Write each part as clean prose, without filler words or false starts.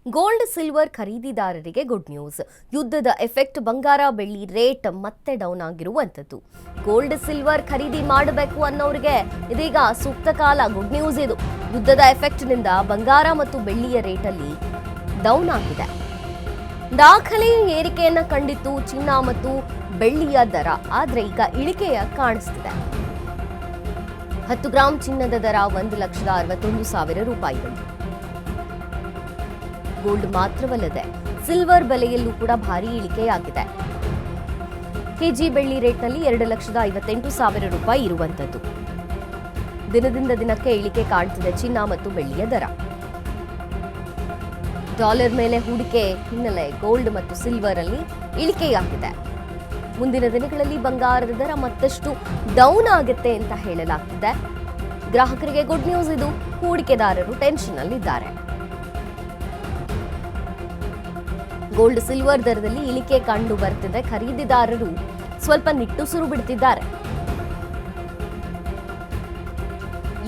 Gold silver ಖರೀದಿದಾರರಿಗೆ good news. ಯುದ್ಧದ effect ಬಂಗಾರ ಬೆಳ್ಳಿ ರೇಟ್ ಮತ್ತೆ ಡೌನ್ ಆಗಿರುವಂತದ್ದು. ಗೋಲ್ಡ್ ಸಿಲ್ವರ್ ಖರೀದಿ ಮಾಡಬೇಕು ಅನ್ನೋರಿಗೆ ಇದೀಗ ಸೂಕ್ತ ಕಾಲ. ಗುಡ್ ನ್ಯೂಸ್ ಇದು. ಯುದ್ಧದ ಎಫೆಕ್ಟ್ ನಿಂದ ಬಂಗಾರ ಮತ್ತು ಬೆಳ್ಳಿಯ ರೇಟ್ ಅಲ್ಲಿ ಡೌನ್ ಆಗಿದೆ. ದಾಖಲೆ ಏರಿಕೆಯನ್ನ ಕಂಡಿತ್ತು ಚಿನ್ನ ಮತ್ತು ಬೆಳ್ಳಿಯ ದರ. ಆದ್ರೆ ಈಗ ಇಳಿಕೆಯ ಕಾಣಿಸ್ತಿದೆ. 10 ಗ್ರಾಂ ಚಿನ್ನದ ದರ 1,61,000 ರೂಪಾಯಿಗಳು. ಗೋಲ್ಡ್ ಮಾತ್ರವಲ್ಲದೆ ಸಿಲ್ವರ್ ಬೆಲೆಯಲ್ಲೂ ಕೂಡ ಭಾರಿ ಇಳಿಕೆಯಾಗಿದೆ. ಕೆಜಿ ಬೆಳ್ಳಿ ರೇಟ್ನಲ್ಲಿ 2,58,000 ರೂಪಾಯಿ ಇರುವಂತದ್ದು. ದಿನದಿಂದ ದಿನಕ್ಕೆ ಇಳಿಕೆ ಕಾಣ್ತಿದೆ ಚಿನ್ನ ಮತ್ತು ಬೆಳ್ಳಿಯ ದರ. ಡಾಲರ್ ಮೇಲೆ ಹೂಡಿಕೆ ಹಿನ್ನೆಲೆ ಗೋಲ್ಡ್ ಮತ್ತು ಸಿಲ್ವರ್ ಅಲ್ಲಿ ಇಳಿಕೆಯಾಗಿದೆ. ಮುಂದಿನ ದಿನಗಳಲ್ಲಿ ಬಂಗಾರದ ದರ ಮತ್ತಷ್ಟು ಡೌನ್ ಆಗುತ್ತೆ ಅಂತ ಹೇಳಲಾಗ್ತಿದೆ. ಗ್ರಾಹಕರಿಗೆ ಗುಡ್ ನ್ಯೂಸ್ ಇದು. ಹೂಡಿಕೆದಾರರು ಟೆನ್ಷನ್ ಅಲ್ಲಿದ್ದಾರೆ. ಗೋಲ್ಡ್ ಸಿಲ್ವರ್ ದರದಲ್ಲಿ ಇಳಿಕೆ ಕಂಡು ಬರ್ತಿದೆ. ಖರೀದಿದಾರರು ಸ್ವಲ್ಪ ನಿಟ್ಟುಸಿರು ಬಿಡ್ತಿದ್ದಾರೆ.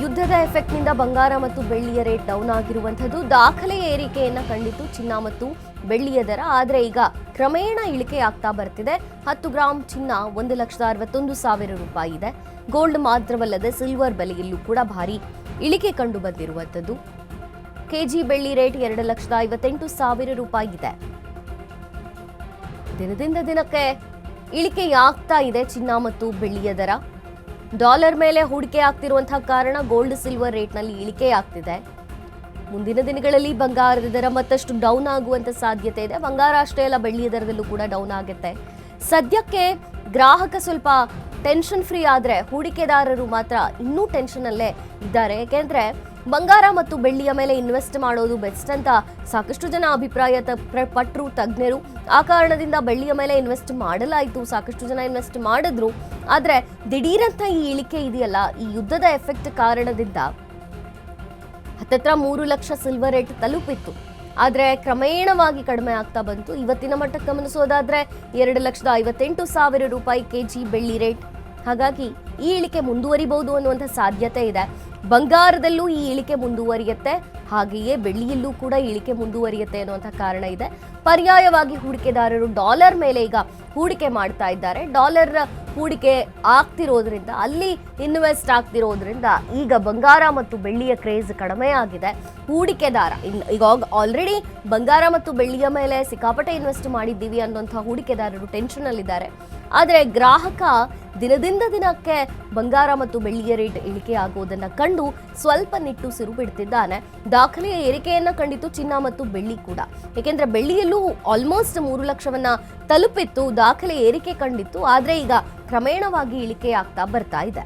ಯುದ್ಧದ ಎಫೆಕ್ಟ್ನಿಂದ ಬಂಗಾರ ಮತ್ತು ಬೆಳ್ಳಿಯ ರೇಟ್ ಡೌನ್ ಆಗಿರುವಂತದ್ದು. ದಾಖಲೆಯ ಏರಿಕೆಯನ್ನ ಕಂಡಿತ್ತು ಚಿನ್ನ ಮತ್ತು ಬೆಳ್ಳಿಯ ದರ. ಆದ್ರೆ ಈಗ ಕ್ರಮೇಣ ಇಳಿಕೆ ಆಗ್ತಾ ಬರ್ತಿದೆ. 10 ಗ್ರಾಂ ಚಿನ್ನ 1,61,000 ರೂಪಾಯಿ ಇದೆ. ಗೋಲ್ಡ್ ಮಾತ್ರವಲ್ಲದೆ ಸಿಲ್ವರ್ ಬೆಲೆಯಲ್ಲೂ ಕೂಡ ಭಾರಿ ಇಳಿಕೆ ಕಂಡು ಬಂದಿರುವಂತದ್ದು. ಕೆಜಿ ಬೆಳ್ಳಿ ರೇಟ್ 2,58,000 ರೂಪಾಯಿ ಇದೆ. ದಿನದಿಂದ ದಿನಕ್ಕೆ ಇಳಿಕೆಯಾಗ್ತಾ ಇದೆ ಚಿನ್ನ ಮತ್ತು ಬೆಳ್ಳಿಯ ದರ. ಡಾಲರ್ ಮೇಲೆ ಹೂಡಿಕೆ ಆಗ್ತಿರುವಂತಹ ಕಾರಣ ಗೋಲ್ಡ್ ಸಿಲ್ವರ್ ರೇಟ್ನಲ್ಲಿ ಇಳಿಕೆಯಾಗ್ತಿದೆ. ಮುಂದಿನ ದಿನಗಳಲ್ಲಿ ಬಂಗಾರದ ದರ ಮತ್ತಷ್ಟು ಡೌನ್ ಆಗುವಂತ ಸಾಧ್ಯತೆ ಇದೆ. ಬಂಗಾರ ಅಷ್ಟೇ ಅಲ್ಲ, ಬೆಳ್ಳಿಯ ದರದಲ್ಲೂ ಕೂಡ ಡೌನ್ ಆಗುತ್ತೆ. ಸದ್ಯಕ್ಕೆ ಗ್ರಾಹಕ ಸ್ವಲ್ಪ ಟೆನ್ಷನ್ ಫ್ರೀ ಆದ್ರೆ ಹೂಡಿಕೆದಾರರು ಮಾತ್ರ ಇನ್ನೂ ಟೆನ್ಷನ್ ಅಲ್ಲೇ ಇದ್ದಾರೆ. ಯಾಕೆಂದ್ರೆ ಬಂಗಾರ ಮತ್ತು ಬೆಳ್ಳಿಯ ಮೇಲೆ ಇನ್ವೆಸ್ಟ್ ಮಾಡೋದು ಬೆಸ್ಟ್ ಅಂತ ಸಾಕಷ್ಟು ಜನ ಅಭಿಪ್ರಾಯ ಪಟ್ಟರು ತಜ್ಞರು. ಆ ಕಾರಣದಿಂದ ಬೆಳ್ಳಿಯ ಮೇಲೆ ಇನ್ವೆಸ್ಟ್ ಮಾಡಲಾಯಿತು. ಸಾಕಷ್ಟು ಜನ ಇನ್ವೆಸ್ಟ್ ಮಾಡಿದ್ರು. ಆದ್ರೆ ದಿಢೀರಂತ ಈ ಇಳಿಕೆ ಇದೆಯಲ್ಲ, ಈ ಯುದ್ಧದ ಎಫೆಕ್ಟ್ ಕಾರಣದಿಂದ ಹತ್ತತ್ರ 3 ಲಕ್ಷ ಸಿಲ್ವರ್ ರೇಟ್ ತಲುಪಿತ್ತು. ಆದ್ರೆ ಕ್ರಮೇಣವಾಗಿ ಕಡಿಮೆ ಆಗ್ತಾ ಬಂತು. ಇವತ್ತಿನ ಮಟ್ಟಕ್ಕೆ ಗಮನಿಸೋದಾದ್ರೆ 2,58,000 ರೂಪಾಯಿ ಕೆಜಿ ಬೆಳ್ಳಿ ರೇಟ್. ಹಾಗಾಗಿ ಈ ಇಳಿಕೆ ಮುಂದುವರಿಬಹುದು ಅನ್ನುವಂಥ ಸಾಧ್ಯತೆ ಇದೆ. ಬಂಗಾರದಲ್ಲೂ ಈ ಇಳಿಕೆ ಮುಂದುವರಿಯುತ್ತೆ, ಹಾಗೆಯೇ ಬೆಳ್ಳಿಯಲ್ಲೂ ಕೂಡ ಇಳಿಕೆ ಮುಂದುವರಿಯುತ್ತೆ ಅನ್ನುವಂಥ ಕಾರಣ ಇದೆ. ಪರ್ಯಾಯವಾಗಿ ಹೂಡಿಕೆದಾರರು ಡಾಲರ್ ಮೇಲೆ ಈಗ ಹೂಡಿಕೆ ಮಾಡ್ತಾ ಇದ್ದಾರೆ. ಡಾಲರ್ ಹೂಡಿಕೆ ಆಗ್ತಿರೋದ್ರಿಂದ, ಅಲ್ಲಿ ಇನ್ವೆಸ್ಟ್ ಆಗ್ತಿರೋದ್ರಿಂದ ಈಗ ಬಂಗಾರ ಮತ್ತು ಬೆಳ್ಳಿಯ ಕ್ರೇಜ್ ಕಡಿಮೆ ಆಗಿದೆ. ಹೂಡಿಕೆದಾರ ಈಗ ಆಲ್ರೆಡಿ ಬಂಗಾರ ಮತ್ತು ಬೆಳ್ಳಿಯ ಮೇಲೆ ಸಿಕ್ಕಾಪಟ್ಟೆ ಇನ್ವೆಸ್ಟ್ ಮಾಡಿದ್ದೀವಿ ಅನ್ನುವಂಥ ಹೂಡಿಕೆದಾರರು ಟೆನ್ಷನ್ ಅಲ್ಲಿದ್ದಾರೆ. ಆದರೆ ಗ್ರಾಹಕ ದಿನದಿಂದ ದಿನಕ್ಕೆ ಬಂಗಾರ ಮತ್ತು ಬೆಳ್ಳಿಯ ರೇಟ್ ಇಳಿಕೆ ಆಗುವುದನ್ನು ಕಂಡು ಸ್ವಲ್ಪ ನಿಟ್ಟುಸಿರು ಬಿಡ್ತಿದ್ದಾನೆ. ದಾಖಲೆಯ ಏರಿಕೆಯನ್ನ ಕಂಡಿತು ಚಿನ್ನ ಮತ್ತು ಬೆಳ್ಳಿ ಕೂಡ. ಏಕೆಂದ್ರೆ ಬೆಳ್ಳಿಯಲ್ಲೂ ಆಲ್ಮೋಸ್ಟ್ 3 ಲಕ್ಷವನ್ನ ತಲುಪಿತ್ತು. ದಾಖಲೆ ಏರಿಕೆ ಕಂಡಿತ್ತು. ಆದ್ರೆ ಈಗ ಕ್ರಮೇಣವಾಗಿ ಇಳಿಕೆ ಆಗ್ತಾ ಬರ್ತಾ ಇದೆ.